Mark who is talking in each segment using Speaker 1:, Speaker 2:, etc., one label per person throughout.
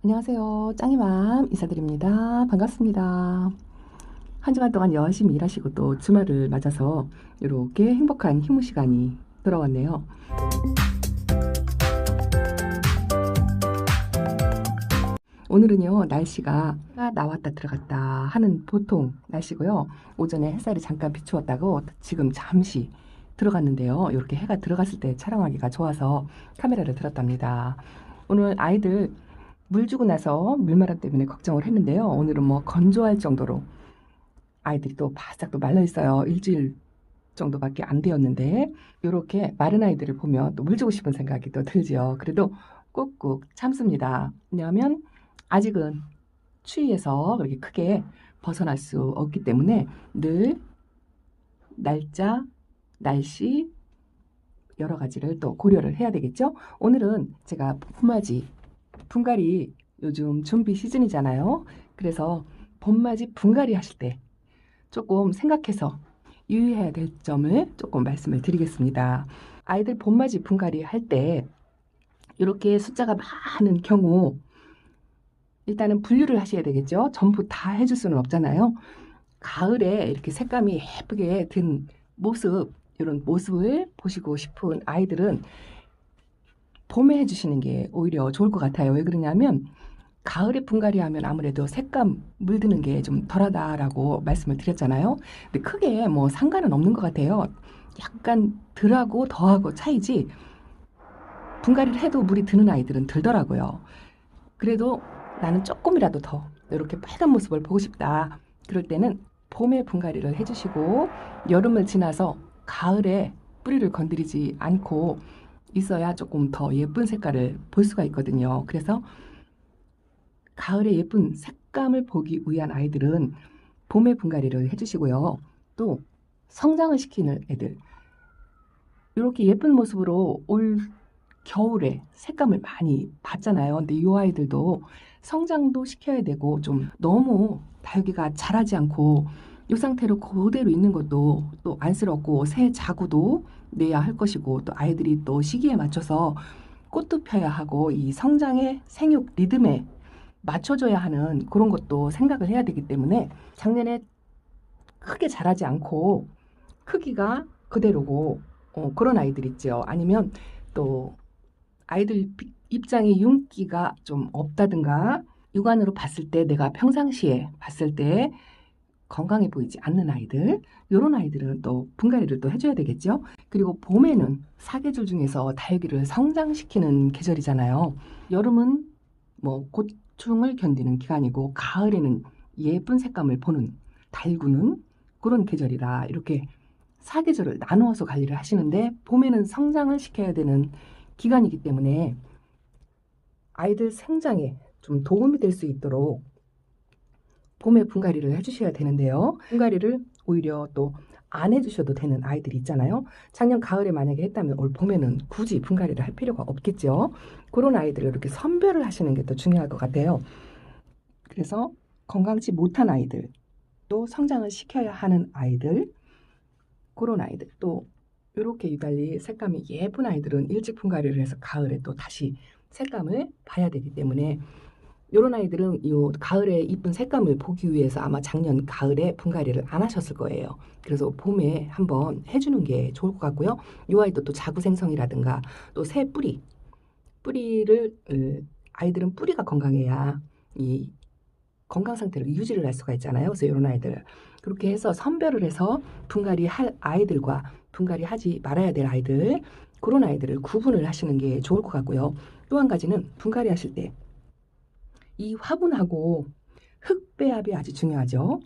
Speaker 1: 안녕하세요. 짱이맘 인사드립니다. 반갑습니다. 한 주간 동안 열심히 일하시고 또 주말을 맞아서 이렇게 행복한 휴무 시간이 돌아왔네요. 오늘은요, 날씨가 나왔다 들어갔다 하는 보통 날씨고요. 오전에 햇살이 잠깐 비추었다고 지금 잠시 들어갔는데요. 이렇게 해가 들어갔을 때 촬영하기가 좋아서 카메라를 들었답니다. 오늘 아이들 물 주고 나서 물마름 때문에 걱정을 했는데요. 오늘은 뭐 건조할 정도로 아이들이 또 바싹 또 말라 있어요. 일주일 정도밖에 안 되었는데 이렇게 마른 아이들을 보면 또 물 주고 싶은 생각이 또 들지요. 그래도 꾹꾹 참습니다. 왜냐하면 아직은 추위에서 그렇게 크게 벗어날 수 없기 때문에 늘 날짜, 날씨 여러 가지를 또 고려를 해야 되겠죠. 오늘은 제가 봄맞이 분갈이 요즘 준비 시즌이잖아요. 그래서 봄맞이 분갈이 하실 때 조금 생각해서 유의해야 될 점을 조금 말씀을 드리겠습니다. 아이들 봄맞이 분갈이 할 때 이렇게 숫자가 많은 경우 일단은 분류를 하셔야 되겠죠. 전부 다 해줄 수는 없잖아요. 가을에 이렇게 색감이 예쁘게 든 모습, 이런 모습을 보시고 싶은 아이들은 봄에 해주시는 게 오히려 좋을 것 같아요. 왜 그러냐면 가을에 분갈이 하면 아무래도 색감 물드는 게 좀 덜하다라고 말씀을 드렸잖아요. 근데 크게 뭐 상관은 없는 것 같아요. 약간 덜하고 더하고 차이지 분갈이를 해도 물이 드는 아이들은 들더라고요. 그래도 나는 조금이라도 더 이렇게 빨간 모습을 보고 싶다. 그럴 때는 봄에 분갈이를 해주시고 여름을 지나서 가을에 뿌리를 건드리지 않고 있어야 조금 더 예쁜 색깔을 볼 수가 있거든요. 그래서 가을에 예쁜 색감을 보기 위한 아이들은 봄에 분갈이를 해주시고요. 또 성장을 시키는 애들 이렇게 예쁜 모습으로 올 겨울에 색감을 많이 봤잖아요. 근데 이 아이들도 성장도 시켜야 되고 좀 너무 다육이가 자라지 않고 이 상태로 그대로 있는 것도 또 안쓰럽고 새 자구도 내야 할 것이고 또 아이들이 또 시기에 맞춰서 꽃도 펴야 하고 이 성장의 생육 리듬에 맞춰줘야 하는 그런 것도 생각을 해야 되기 때문에 작년에 크게 자라지 않고 크기가 그대로고 그런 아이들 있죠. 아니면 또 아이들 입장에 윤기가 좀 없다든가 육안으로 봤을 때 내가 평상시에 봤을 때 건강해 보이지 않는 아이들 이런 아이들은 또 분갈이를 또 해줘야 되겠죠. 그리고 봄에는 사계절 중에서 다육이를 성장시키는 계절이잖아요. 여름은 뭐 고충을 견디는 기간이고 가을에는 예쁜 색감을 보는 달구는 그런 계절이라 이렇게 사계절을 나누어서 관리를 하시는데 봄에는 성장을 시켜야 되는 기간이기 때문에 아이들 생장에 좀 도움이 될 수 있도록 봄에 분갈이를 해주셔야 되는데요. 분갈이를 오히려 또 안 해주셔도 되는 아이들이 있잖아요. 작년 가을에 만약에 했다면 올 봄에는 굳이 분갈이를 할 필요가 없겠죠. 그런 아이들을 이렇게 선별을 하시는 게 더 중요할 것 같아요. 그래서 건강치 못한 아이들, 또 성장을 시켜야 하는 아이들, 그런 아이들, 또 이렇게 유달리 색감이 예쁜 아이들은 일찍 분갈이를 해서 가을에 또 다시 색감을 봐야 되기 때문에 이런 아이들은 요 가을에 이쁜 색감을 보기 위해서 아마 작년 가을에 분갈이를 안 하셨을 거예요. 그래서 봄에 한번 해주는 게 좋을 것 같고요. 이 아이도 또 자구 생성이라든가 또 새 뿌리를 아이들은 뿌리가 건강해야 이 건강 상태를 유지를 할 수가 있잖아요. 그래서 이런 아이들 그렇게 해서 선별을 해서 분갈이 할 아이들과 분갈이 하지 말아야 될 아이들 그런 아이들을 구분을 하시는 게 좋을 것 같고요. 또 한 가지는 분갈이 하실 때 이 화분하고 흙배합이 아주 중요하죠.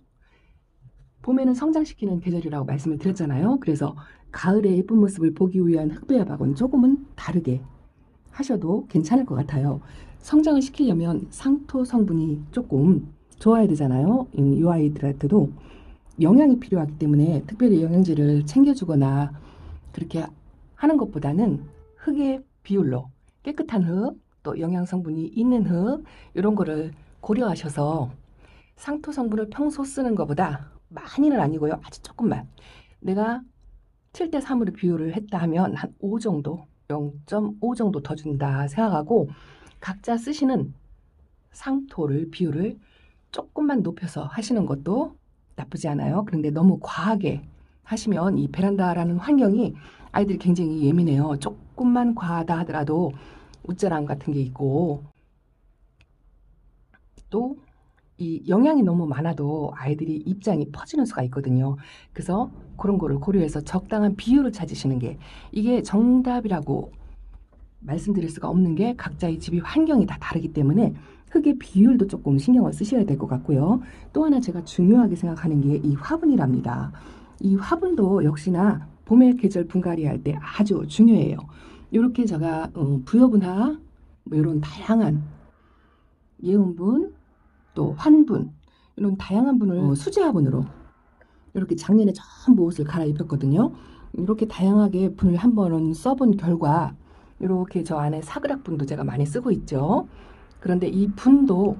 Speaker 1: 봄에는 성장시키는 계절이라고 말씀을 드렸잖아요. 그래서 가을의 예쁜 모습을 보기 위한 흙배합하고는 조금은 다르게 하셔도 괜찮을 것 같아요. 성장을 시키려면 상토 성분이 조금 좋아야 되잖아요. 이 아이들한테도 영양이 필요하기 때문에 특별히 영양제를 챙겨주거나 그렇게 하는 것보다는 흙의 비율로 깨끗한 흙, 또 영양 성분이 있는 흙 이런 거를 고려하셔서 상토 성분을 평소 쓰는 것보다 많이는 아니고요. 아주 조금만. 내가 7대 3으로 비율을 했다 하면 한 5 정도, 0.5 정도 더 준다 생각하고 각자 쓰시는 상토를 비율을 조금만 높여서 하시는 것도 나쁘지 않아요. 그런데 너무 과하게 하시면 이 베란다라는 환경이 아이들이 굉장히 예민해요. 조금만 과하다 하더라도 웃자람 같은 게 있고 또 이 영양이 너무 많아도 아이들이 입장이 퍼지는 수가 있거든요. 그래서 그런 거를 고려해서 적당한 비율을 찾으시는 게 이게 정답이라고 말씀드릴 수가 없는 게 각자의 집이 환경이 다 다르기 때문에 흙의 비율도 조금 신경을 쓰셔야 될 것 같고요. 또 하나 제가 중요하게 생각하는 게 이 화분이랍니다. 이 화분도 역시나 봄의 계절 분갈이 할 때 아주 중요해요. 이렇게 제가 부여분화 뭐 이런 다양한 예온분 또 환분 이런 다양한 분을 수제 화분으로 이렇게 작년에 전부 옷을 갈아입혔거든요. 이렇게 다양하게 분을 한 번은 써본 결과 이렇게 저 안에 사그락 분도 제가 많이 쓰고 있죠. 그런데 이 분도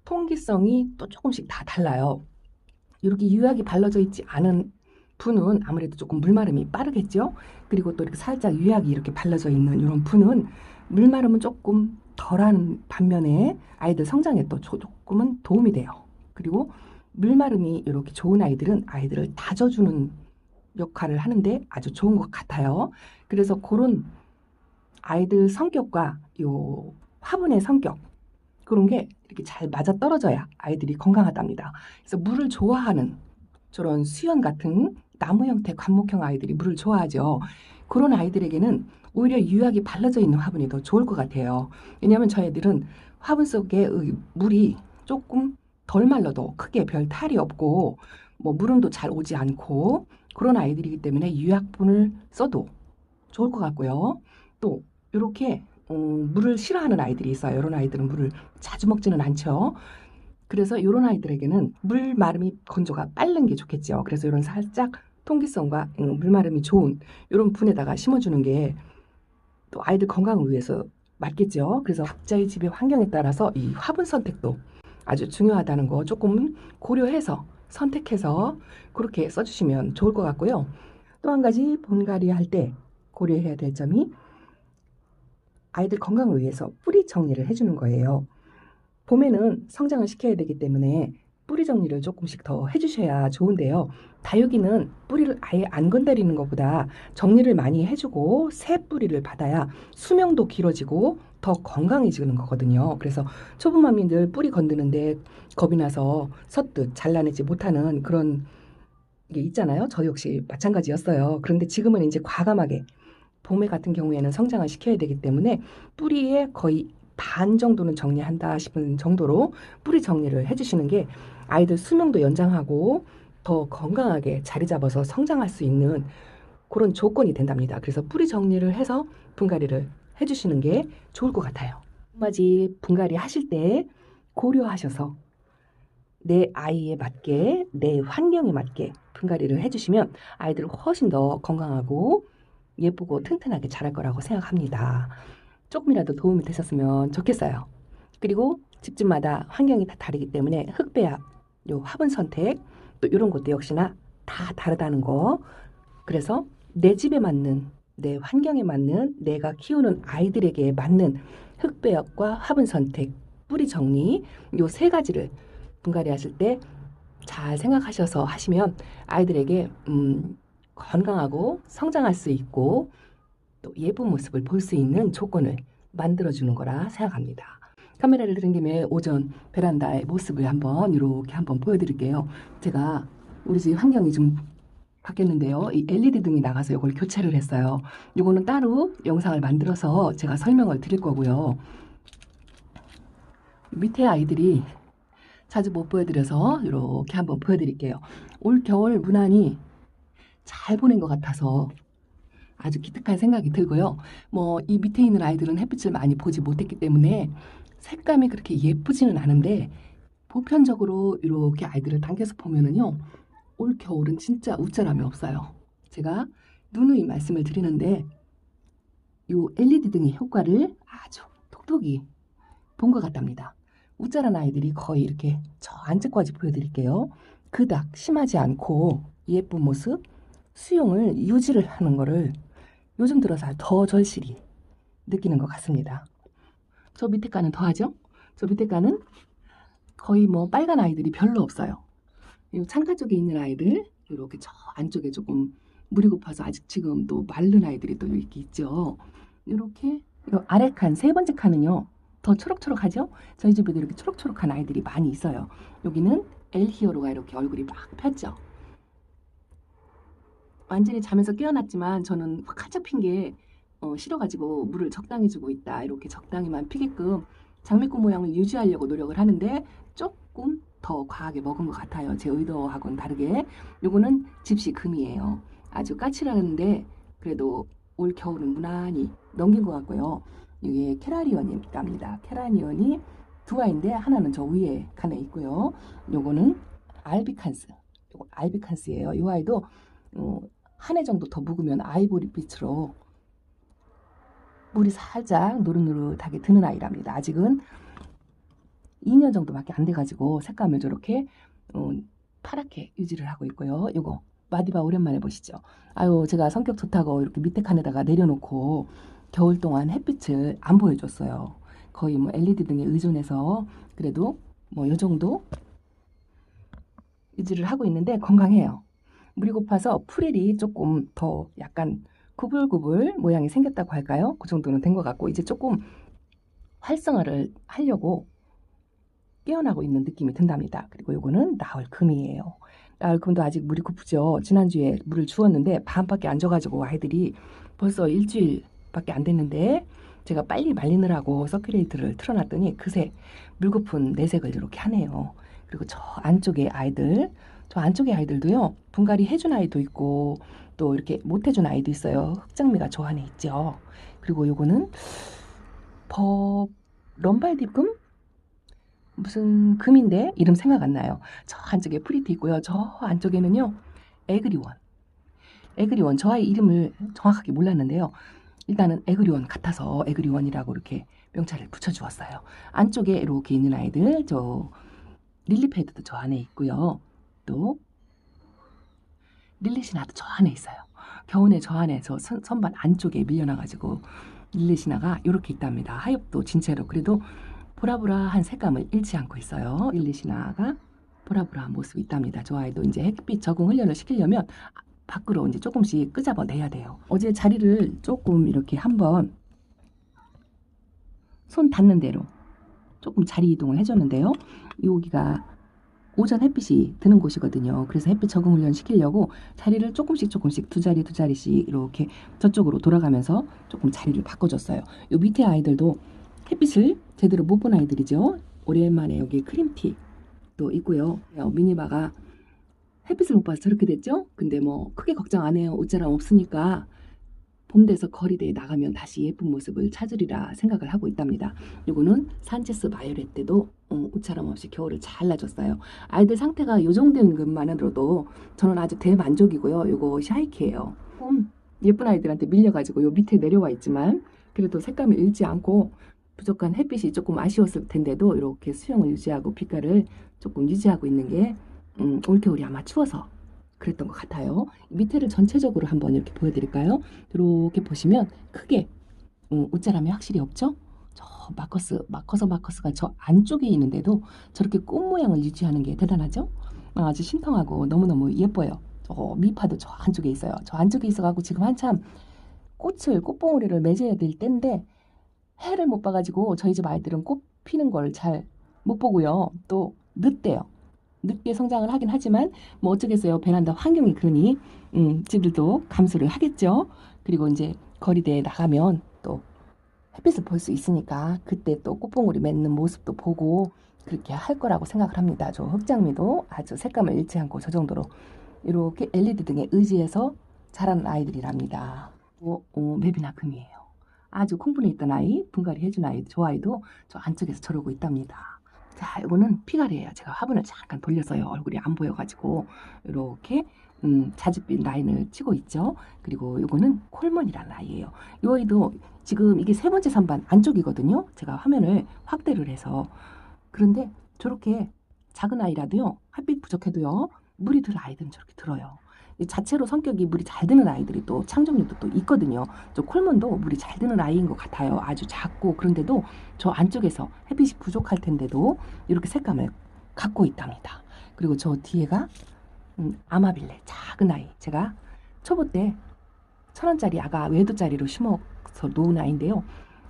Speaker 1: 통기성이 또 조금씩 다 달라요. 이렇게 유약이 발라져 있지 않은 분은 아무래도 조금 물마름이 빠르겠죠. 그리고 또 이렇게 살짝 유약이 이렇게 발라져 있는 이런 분은 물마름은 조금 덜한 반면에 아이들 성장에 또 조금은 도움이 돼요. 그리고 물마름이 이렇게 좋은 아이들은 아이들을 다져주는 역할을 하는데 아주 좋은 것 같아요. 그래서 그런 아이들 성격과 요 화분의 성격 그런 게 이렇게 잘 맞아 떨어져야 아이들이 건강하답니다. 그래서 물을 좋아하는 저런 수연 같은 나무 형태 관목형 아이들이 물을 좋아하죠. 그런 아이들에게는 오히려 유약이 발라져 있는 화분이 더 좋을 것 같아요. 왜냐하면 저희들은 화분 속에 물이 조금 덜 말라도 크게 별 탈이 없고 뭐 물음도 잘 오지 않고 그런 아이들이기 때문에 유약분을 써도 좋을 것 같고요. 또 이렇게 물을 싫어하는 아이들이 있어요. 이런 아이들은 물을 자주 먹지는 않죠. 그래서 이런 아이들에게는 물 마름이 건조가 빠른 게 좋겠죠. 그래서 이런 살짝 통기성과 물 마름이 좋은 이런 분에다가 심어주는 게 또 아이들 건강을 위해서 맞겠죠. 그래서 각자의 집의 환경에 따라서 이 화분 선택도 아주 중요하다는 거 조금 고려해서 선택해서 그렇게 써주시면 좋을 것 같고요. 또 한 가지 분갈이 할 때 고려해야 될 점이 아이들 건강을 위해서 뿌리 정리를 해주는 거예요. 봄에는 성장을 시켜야 되기 때문에 뿌리 정리를 조금씩 더 해주셔야 좋은데요. 다육이는 뿌리를 아예 안 건드리는 것보다 정리를 많이 해주고 새 뿌리를 받아야 수명도 길어지고 더 건강해지는 거거든요. 그래서 초보맘이들 뿌리 건드는데 겁이 나서 서뜻 잘라내지 못하는 그런 게 있잖아요. 저 역시 마찬가지였어요. 그런데 지금은 이제 과감하게 봄에 같은 경우에는 성장을 시켜야 되기 때문에 뿌리에 거의 반 정도는 정리한다 싶은 정도로 뿌리 정리를 해주시는 게 아이들 수명도 연장하고 더 건강하게 자리 잡아서 성장할 수 있는 그런 조건이 된답니다. 그래서 뿌리 정리를 해서 분갈이를 해주시는 게 좋을 것 같아요. 봄맞이 분갈이 하실 때 고려하셔서 내 아이에 맞게 내 환경에 맞게 분갈이를 해주시면 아이들은 훨씬 더 건강하고 예쁘고 튼튼하게 자랄 거라고 생각합니다. 조금이라도 도움이 되셨으면 좋겠어요. 그리고 집집마다 환경이 다 다르기 때문에 흙배합, 요 화분 선택, 또 이런 것도 역시나 다 다르다는 거. 그래서 내 집에 맞는, 내 환경에 맞는, 내가 키우는 아이들에게 맞는 흙배합과 화분 선택, 뿌리 정리, 요 세 가지를 분갈이 하실 때 잘 생각하셔서 하시면 아이들에게 건강하고 성장할 수 있고 또 예쁜 모습을 볼 수 있는 조건을 만들어주는 거라 생각합니다. 카메라를 들은 김에 오전 베란다의 모습을 이렇게 한번 보여드릴게요. 제가 우리 집 환경이 좀 바뀌었는데요. 이 LED 등이 나가서 이걸 교체를 했어요. 이거는 따로 영상을 만들어서 제가 설명을 드릴 거고요. 밑에 아이들이 자주 못 보여드려서 이렇게 한번 보여드릴게요. 올 겨울 무난히 잘 보낸 것 같아서 아주 기특한 생각이 들고요. 뭐 이 밑에 있는 아이들은 햇빛을 많이 보지 못했기 때문에 색감이 그렇게 예쁘지는 않은데 보편적으로 이렇게 아이들을 당겨서 보면은요. 올 겨울은 진짜 웃자람이 없어요. 제가 누누이 말씀을 드리는데 이 LED 등의 효과를 아주 톡톡히 본 것 같답니다. 웃자란 아이들이 거의 이렇게 저 안쪽까지 보여드릴게요. 그닥 심하지 않고 예쁜 모습, 수용을 유지를 하는 거를 요즘 들어서 더 절실히 느끼는 것 같습니다. 저 밑에 가는 더 하죠? 저 밑에 가는 거의 뭐 빨간 아이들이 별로 없어요. 이 창가 쪽에 있는 아이들 이렇게 저 안쪽에 조금 물이 고파서 아직 지금 또 마른 아이들이 또 이렇게 있죠. 이렇게 이 아래 칸 세 번째 칸은요 더 초록초록하죠? 저희 집에도 이렇게 초록초록한 아이들이 많이 있어요. 여기는 엘히어로가 이렇게 얼굴이 막 폈죠. 완전히 잠에서 깨어났지만 저는 활짝 핀 게 싫어가지고 물을 적당히 주고 있다. 이렇게 적당히만 피게끔 장미꽃 모양을 유지하려고 노력을 하는데 조금 더 과하게 먹은 것 같아요. 제 의도하고는 다르게. 요거는 집시 금이에요. 아주 까칠한데 그래도 올 겨울은 무난히 넘긴 것 같고요. 이게 캐라리언입니다. 캐라리언이 두 아이인데 하나는 저 위에 칸에 있고요. 요거는 알비칸스. 요거 알비칸스예요. 이 아이도 한 해 정도 더 묵으면 아이보리빛으로 물이 살짝 노릇노릇하게 드는 아이랍니다. 아직은 2년 정도밖에 안 돼가지고 색감을 저렇게 파랗게 유지를 하고 있고요. 요거 마디바 오랜만에 보시죠. 아유 제가 성격 좋다고 이렇게 밑에 칸에다가 내려놓고 겨울 동안 햇빛을 안 보여줬어요. 거의 뭐 LED 등에 의존해서 그래도 뭐 요 정도 유지를 하고 있는데 건강해요. 물이 고파서 풀일이 조금 더 약간 구불구불 모양이 생겼다고 할까요? 그 정도는 된 것 같고 이제 조금 활성화를 하려고 깨어나고 있는 느낌이 든답니다. 그리고 요거는 나얼금이에요. 나얼금도 아직 물이 고프죠. 지난주에 물을 주었는데 반밖에 안 줘가지고 아이들이 벌써 일주일밖에 안 됐는데 제가 빨리 말리느라고 서큘레이터를 틀어놨더니 그새 물 고픈 내색을 이렇게 하네요. 그리고 저 안쪽에 아이들도요 분갈이 해준 아이도 있고 또 이렇게 못 해준 아이도 있어요. 흑장미가 저 안에 있죠. 그리고 요거는 럼발디금 무슨 금인데 이름 생각 안 나요. 저 안쪽에 프리티 있고요. 저 안쪽에는요 에그리원 저 아이 이름을 정확하게 몰랐는데요. 일단은 에그리원 같아서 에그리원이라고 이렇게 명찰을 붙여주었어요. 안쪽에 이렇게 있는 아이들 저 릴리패드도 저 안에 있고요. 또 릴리시나도 저 안에 있어요. 겨우내 저 안에 저 선반 안쪽에 밀려나가지고 릴리시나가 이렇게 있답니다. 하엽도 진채로 그래도 보라보라한 색감을 잃지 않고 있어요. 릴리시나가 보라보라한 모습이 있답니다. 저 아이도 이제 햇빛 적응 훈련을 시키려면 밖으로 이제 조금씩 끄잡아 내야 돼요. 어제 자리를 조금 이렇게 한번 손 닿는 대로 조금 자리 이동을 해줬는데요. 여기가 오전 햇빛이 드는 곳이거든요. 그래서 햇빛 적응 훈련 시키려고 자리를 조금씩 두 자리씩 이렇게 저쪽으로 돌아가면서 조금 자리를 바꿔줬어요. 요 밑에 아이들도 햇빛을 제대로 못 본 아이들이죠. 오랜만에 여기 크림티도 있고요. 미니바가 햇빛을 못 봐서 저렇게 됐죠. 근데 뭐 크게 걱정 안 해요. 옷자람 없으니까 봄 돼서 거리대에 나가면 다시 예쁜 모습을 찾으리라 생각을 하고 있답니다. 요거는 산체스 바이올렛 때도 옷자람 없이 겨울을 잘 놔줬어요. 아이들 상태가 요 정도인 것만으로도 저는 아주 대만족이고요. 요거 샤이키예요. 예쁜 아이들한테 밀려가지고 요 밑에 내려와 있지만 그래도 색감을 잃지 않고 부족한 햇빛이 조금 아쉬웠을 텐데도 이렇게 수영을 유지하고 빛깔을 조금 유지하고 있는 게 올겨울이 아마 추워서 그랬던 것 같아요. 밑에를 전체적으로 한번 이렇게 보여드릴까요? 이렇게 보시면 크게 옷자람이 확실히 없죠? 저 마커스가 저 안쪽에 있는데도 저렇게 꽃 모양을 유지하는 게 대단하죠? 아주 신통하고 너무너무 예뻐요. 저 미파도 저 안쪽에 있어요. 저 안쪽에 있어가지고 지금 한참 꽃봉오리를 맺어야 될 때인데 해를 못 봐가지고 저희 집 아이들은 꽃 피는 걸 잘 못 보고요. 또 늦게 성장을 하긴 하지만 뭐 어쩌겠어요. 베란다 환경이 그러니 집들도 감수를 하겠죠. 그리고 이제 거리대에 나가면 또 햇빛을 볼 수 있으니까 그때 또 꽃봉오리 맺는 모습도 보고 그렇게 할 거라고 생각을 합니다. 저 흑장미도 아주 색감을 잃지 않고 저 정도로 이렇게 LED 등에 의지해서 자라는 아이들이랍니다. 맵이나 금이에요. 아주 콩분해 있던 아이, 분갈이 해준 아이, 저 아이도 저 안쪽에서 저러고 있답니다. 자, 이거는 피갈이에요. 제가 화분을 잠깐 돌려서요. 얼굴이 안 보여가지고 이렇게 자줏빛 라인을 치고 있죠. 그리고 이거는 콜몬이라는 아이예요. 이 아이도 지금 이게 세 번째 선반 안쪽이거든요. 제가 화면을 확대를 해서 그런데 저렇게 작은 아이라도요. 햇빛 부족해도요. 물이 들 아이들은 저렇게 들어요. 이 자체로 성격이 물이 잘 드는 아이들이 또 창정육도 또 있거든요. 저 콜몬도 물이 잘 드는 아이인 것 같아요. 아주 작고 그런데도 저 안쪽에서 햇빛이 부족할 텐데도 이렇게 색감을 갖고 있답니다. 그리고 저 뒤에가 아마빌레 작은 아이. 제가 초보 때 1,000원짜리 아가 외도짜리로 심어서 놓은 아이인데요.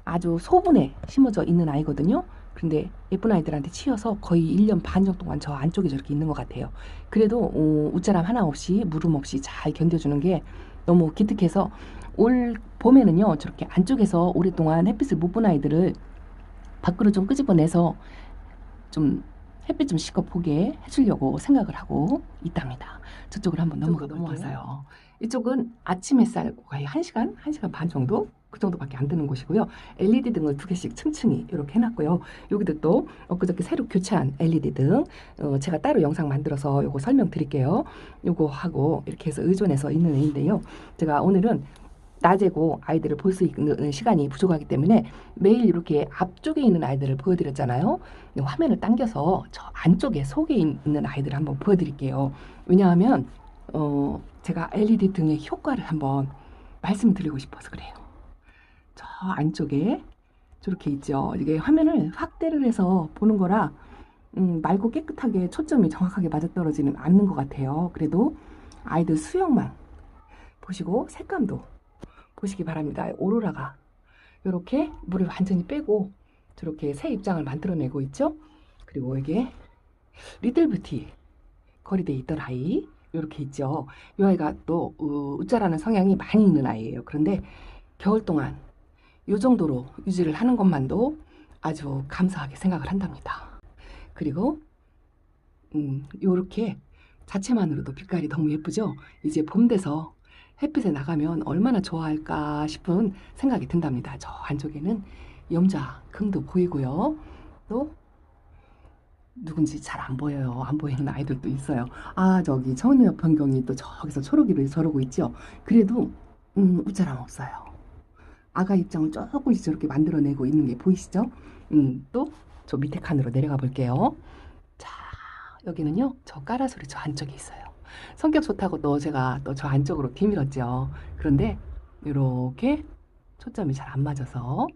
Speaker 1: 아주 소분에 심어져 있는 아이거든요. 근데 예쁜 아이들한테 치여서 거의 1년 반 정도 동안 저 안쪽에 저렇게 있는 것 같아요. 그래도 웃자람 하나 없이 물음 없이 잘 견뎌주는 게 너무 기특해서 올 봄에는요. 저렇게 안쪽에서 오랫동안 햇빛을 못 본 아이들을 밖으로 좀 끄집어내서 좀 햇빛 좀 시커 보게 해주려고 생각을 하고 있답니다. 저쪽으로 한번 넘어와서요. 이쪽은 아침 햇살 거의 1시간, 1시간 반 정도? 그 정도밖에 안 되는 곳이고요. LED 등을 2개씩 층층이 이렇게 해놨고요. 여기도 또 엊그저께 새로 교체한 LED 등 제가 따로 영상 만들어서 요거 설명드릴게요. 요거 하고 이렇게 해서 의존해서 있는 애인데요. 제가 오늘은 낮에고 아이들을 볼 수 있는 시간이 부족하기 때문에 매일 이렇게 앞쪽에 있는 아이들을 보여드렸잖아요. 화면을 당겨서 저 안쪽에 속에 있는 아이들을 한번 보여드릴게요. 왜냐하면 제가 LED 등의 효과를 한번 말씀드리고 싶어서 그래요. 저 안쪽에 저렇게 있죠. 이게 화면을 확대를 해서 보는 거라 맑고 깨끗하게 초점이 정확하게 맞아떨어지는 않는 것 같아요. 그래도 아이들 수영만 보시고 색감도 보시기 바랍니다. 오로라가 이렇게 물을 완전히 빼고 저렇게 새 입장을 만들어내고 있죠. 그리고 이게 리틀뷰티 거리대에 있던 아이 이렇게 있죠. 이 아이가 또 웃자라는 성향이 많이 있는 아이예요. 그런데 겨울 동안 이 정도로 유지를 하는 것만도 아주 감사하게 생각을 한답니다. 그리고 이렇게 자체만으로도 빛깔이 너무 예쁘죠. 이제 봄 돼서 햇빛에 나가면 얼마나 좋아할까 싶은 생각이 든답니다. 저 안쪽에는 염자 금도 보이고요. 또 누군지 잘 안 보여요. 안 보이는 아이들도 있어요. 아, 저기 천엽 변경이 또 저기서 초록이를 저러고 있죠. 그래도 웃자람 없어요. 아가 입장을 조금씩 저렇게 만들어내고 있는 게 보이시죠? 또 저 밑에 칸으로 내려가 볼게요. 자, 여기는요. 저 까라솔이 저 안쪽에 있어요. 성격 좋다고 또 제가 또 저 안쪽으로 뒤밀었죠. 그런데 이렇게 초점이 잘 안 맞아서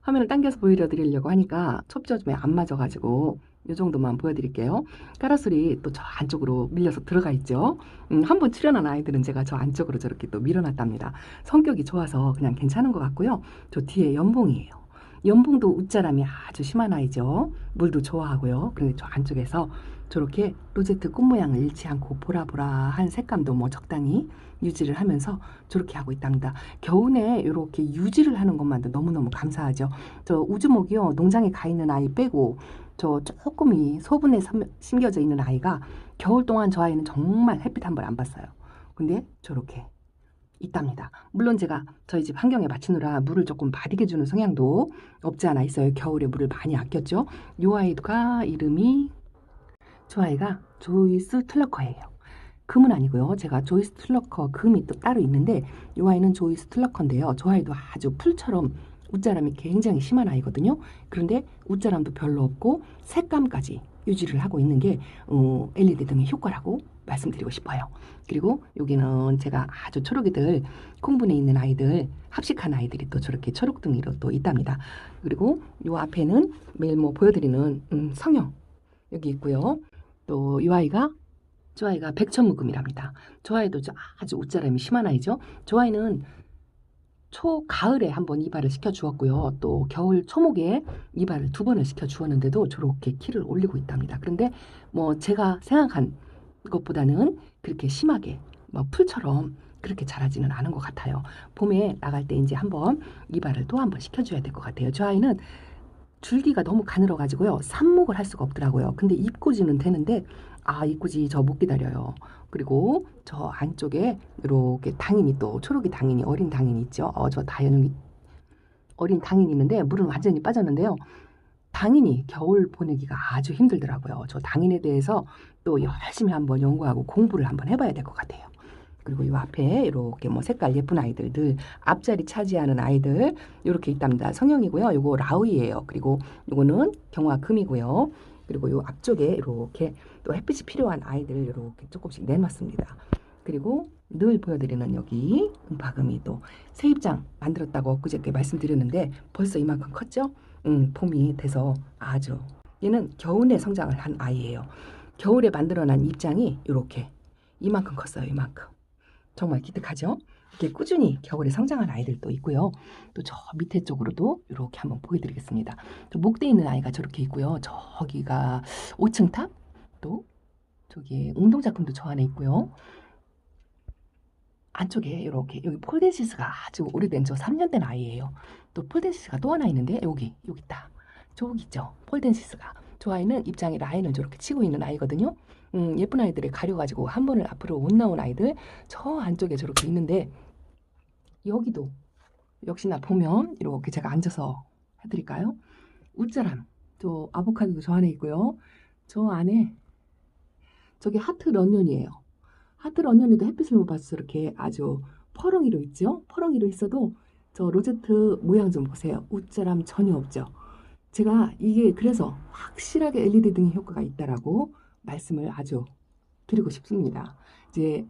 Speaker 1: 화면을 당겨서 보여드리려고 하니까 초점이 안 맞아가지고 이 정도만 보여드릴게요. 까라솔이 또 저 안쪽으로 밀려서 들어가 있죠. 한번 출연한 아이들은 제가 저 안쪽으로 저렇게 또 밀어놨답니다. 성격이 좋아서 그냥 괜찮은 것 같고요. 저 뒤에 연봉이에요. 연봉도 웃자람이 아주 심한 아이죠. 물도 좋아하고요. 그런데 저 안쪽에서 저렇게 로제트 꽃 모양을 잃지 않고 보라보라한 색감도 뭐 적당히 유지를 하면서 저렇게 하고 있답니다. 겨우내 이렇게 유지를 하는 것만도 너무너무 감사하죠. 저 우주목이요. 농장에 가 있는 아이 빼고 저 조금이 소분에 심겨져 있는 아이가 겨울 동안 저 아이는 정말 햇빛 한 번 안 봤어요. 근데 저렇게 있답니다. 물론 제가 저희 집 환경에 맞추느라 물을 조금 바디게 주는 성향도 없지 않아 있어요. 겨울에 물을 많이 아꼈죠. 이 아이가 이름이 저 아이가 조이스 틀러커예요. 금은 아니고요. 제가 조이스 틀러커 금이 또 따로 있는데 이 아이는 조이스 틀러커인데요. 저 아이도 아주 풀처럼 웃자람이 굉장히 심한 아이거든요. 그런데 웃자람도 별로 없고 색감까지 유지를 하고 있는 게 LED 등의 효과라고 말씀드리고 싶어요. 그리고 여기는 제가 아주 초록이들 콩분에 있는 아이들 합식한 아이들이 또 저렇게 초록등이로 또 있답니다. 그리고 요 앞에는 매일 뭐 보여드리는 성형 여기 있고요. 또 이 아이가 저 아이가 백천무금이랍니다. 저 아이도 아주 웃자람이 심한 아이죠. 저 아이는 초가을에 한번 이발을 시켜 주었고요. 또 겨울 초목에 이발을 2번을 시켜 주었는데도 저렇게 키를 올리고 있답니다. 그런데 뭐 제가 생각한 것보다는 그렇게 심하게 뭐 풀처럼 그렇게 자라지는 않은 것 같아요. 봄에 나갈 때 이제 한번 이발을 또 한번 시켜줘야 될 것 같아요. 저 아이는 줄기가 너무 가늘어 가지고요. 삽목을 할 수가 없더라고요. 근데 잎꽂이는 되는데 잎꽂이 저 못 기다려요. 그리고 저 안쪽에 이렇게 당인이 또 초록이 당인이 어린 당인이 있죠. 저 다연이 어린 당인이 있는데 물은 완전히 빠졌는데요. 당인이 겨울 보내기가 아주 힘들더라고요. 저 당인에 대해서 또 열심히 한번 연구하고 공부를 한번 해봐야 될 것 같아요. 그리고 이 앞에 이렇게 뭐 색깔 예쁜 아이들 늘 앞자리 차지하는 아이들 이렇게 있답니다. 성형이고요. 요거 라우이예요. 그리고 요거는 경화 금이고요. 그리고 요 앞쪽에 이렇게 또 햇빛이 필요한 아이들 이렇게 조금씩 내놨습니다. 그리고 늘 보여드리는 여기 은파금이 또 새 입장 만들었다고 엊그저께 말씀드렸는데 벌써 이만큼 컸죠? 봄이 돼서 아주 얘는 겨울에 성장을 한 아이예요. 겨울에 만들어난 입장이 이렇게 이만큼 컸어요. 이만큼. 정말 기특하죠? 이렇게 꾸준히 겨울에 성장한 아이들도 있고요. 또 저 밑에 쪽으로도 이렇게 한번 보여드리겠습니다. 또 목대 있는 아이가 저렇게 있고요. 저기가 5층 탑, 또 저기 운동작품도 저 안에 있고요. 안쪽에 이렇게 여기 폴덴시스가 아주 오래된 저 3년 된 아이예요. 또 폴덴시스가 또 하나 있는데 여기 있다. 저기 있죠. 폴덴시스가. 저 아이는 입장에 라인을 저렇게 치고 있는 아이거든요. 예쁜 아이들을 가려가지고 한 번을 앞으로 못 나온 아이들 저 안쪽에 저렇게 있는데 여기도 역시나 보면 이렇게 제가 앉아서 해드릴까요? 웃자람, 저 아보카도도 저 안에 있고요. 저 안에 저게 하트 런년이에요. 하트 런년이도 햇빛을 못 봐서 저렇게 아주 퍼렁이로 있죠? 퍼렁이로 있어도 저 로제트 모양 좀 보세요. 웃자람 전혀 없죠? 제가 이게 그래서 확실하게 LED 등의 효과가 있다라고 말씀을 아주 드리고 싶습니다. 이제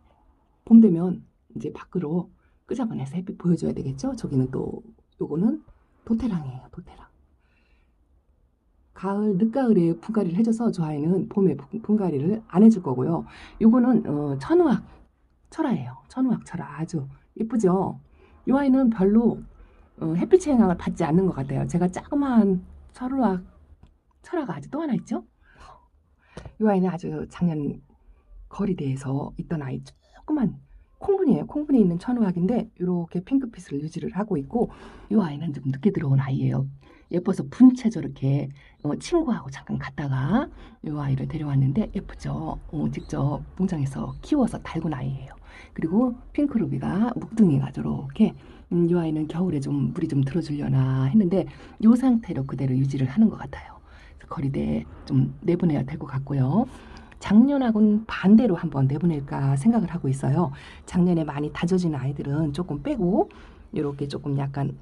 Speaker 1: 봄 되면 이제 밖으로 끄잡아내서 햇빛 보여줘야 되겠죠? 저기는 또 요거는 도테랑이에요. 도테랑. 가을 늦가을에 분갈이를 해줘서 저 아이는 봄에 분갈이를 안 해줄 거고요. 요거는 천우악 철화예요. 천우악 철화 아주 예쁘죠? 요 아이는 별로 햇빛의 영향을 받지 않는 것 같아요. 제가 자그마한 철우악 철화가 아주 또 하나 있죠? 요 아이는 아주 작년 거리대에서 있던 아이 조그만 콩분이에요. 콩분이 있는 천우학인데 이렇게 핑크빛을 유지를 하고 있고 이 아이는 좀 늦게 들어온 아이예요. 예뻐서 분채 저렇게 친구하고 잠깐 갔다가 이 아이를 데려왔는데 예쁘죠. 직접 농장에서 키워서 달군 아이예요. 그리고 핑크루비가 묵둥이가 저렇게 이 아이는 겨울에 좀 물이 좀 들어주려나 했는데 이 상태로 그대로 유지를 하는 것 같아요. 그래서 거리대에 좀 내보내야 될 것 같고요. 작년하고는 반대로 한번 내보낼까 생각을 하고 있어요. 작년에 많이 다져진 아이들은 조금 빼고 이렇게 조금 약간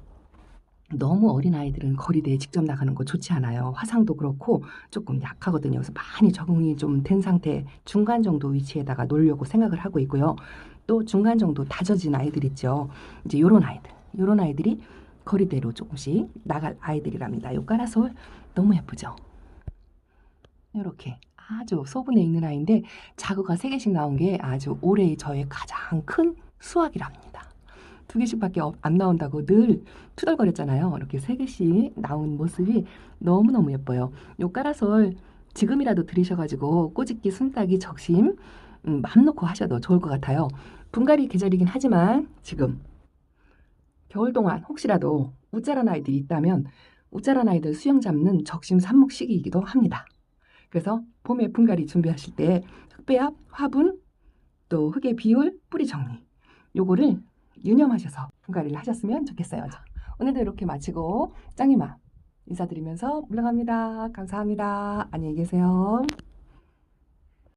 Speaker 1: 너무 어린 아이들은 거리대에 직접 나가는 거 좋지 않아요. 화상도 그렇고 조금 약하거든요. 그래서 많이 적응이 좀 된 상태 중간 정도 위치에다가 놓으려고 생각을 하고 있고요. 또 중간 정도 다져진 아이들 있죠. 이제 요런 아이들이 거리대로 조금씩 나갈 아이들이랍니다. 요 까라솔 너무 예쁘죠? 이렇게 아주 소분에 있는 아이인데 자구가 3개씩 나온 게 아주 올해의 저의 가장 큰 수확이랍니다. 2개씩밖에 안 나온다고 늘 투덜거렸잖아요. 이렇게 3개씩 나온 모습이 너무너무 예뻐요. 요 까라솔 지금이라도 들이셔가지고 꼬집기, 순따기, 적심 맘 놓고 하셔도 좋을 것 같아요. 분갈이 계절이긴 하지만 지금 겨울 동안 혹시라도 웃자란 아이들이 있다면 웃자란 아이들 수영 잡는 적심 삽목 시기이기도 합니다. 그래서 봄에 분갈이 준비하실 때 흙배합, 화분, 또 흙의 비율, 뿌리 정리 요거를 유념하셔서 분갈이를 하셨으면 좋겠어요. 자, 오늘도 이렇게 마치고 짱이마 인사드리면서 물러갑니다. 감사합니다. 안녕히 계세요.